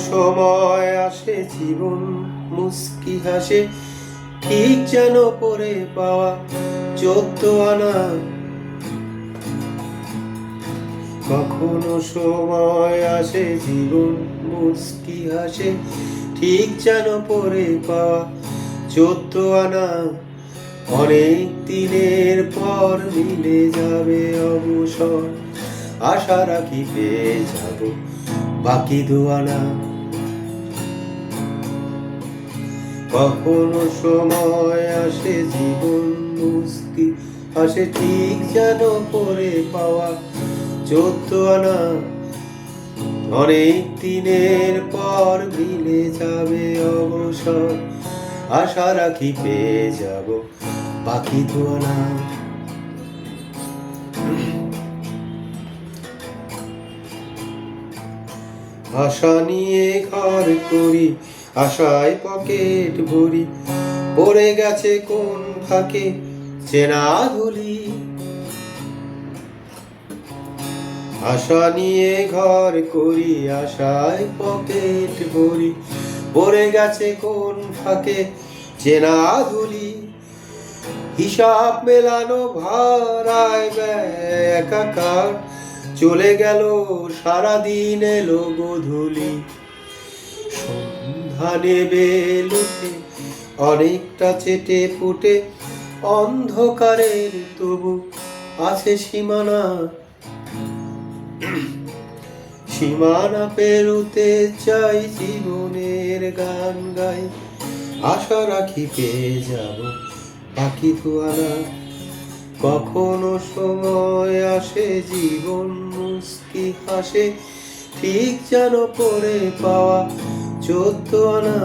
সময় আসে জীবন মুস্কি হাসে, ঠিক যেন পরে পাওয়া 14 আনা। কখনো সময় আসে জীবন মুস্কি হাসে, ঠিক যেন পরে পাওয়া 14 আনা। অনেক দিনের পর মিলে যাবে অবসর, আশা রাখি পেয়ে যাব বাকি 2 আনা। কখনো সময় আসে জীবন মুস্কি হাসে, ঠিক যেন পরে পাওয়া 14 আনা। অনেক দিনের পর মিলে যাবে অবসর, আশা রাখি পেয়ে যাব বাকি 2 আনা। আশা নিয়ে ঘর করি, আশায় পকেট ভরি, পড়ে গেছে কোন ফাঁকে চেনা ধুলি। আশা নিয়ে ঘর করি, আশায় পকেট ভরি, পড়ে গেছে কোন ফাঁকে চেনা ধুলি। হিসাব মেলানো ভাড়ায় একাকার, চলে গেল সারাদিন এলো গোধূলি। সন্ধ্যা নেবে লুটে অনেকটা চেটে ফুটে, অন্ধকারের তবু আছে সীমানা। সীমানা পেরুতে চাই জীবনের গান গাই, আশা রাখি পেয়ে যাব বাকি 2 আনা। কখনো সময় আসে জীবন মুস্কি হাসে, ঠিক যেন পরে পাওয়া 14 আনা।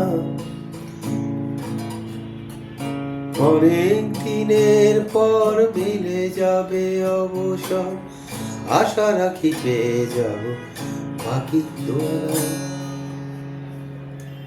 অনেক দিনের পর মিলে যাবে অবসর, আশা রাখি পেয়ে যাব বাকি 2 আনা।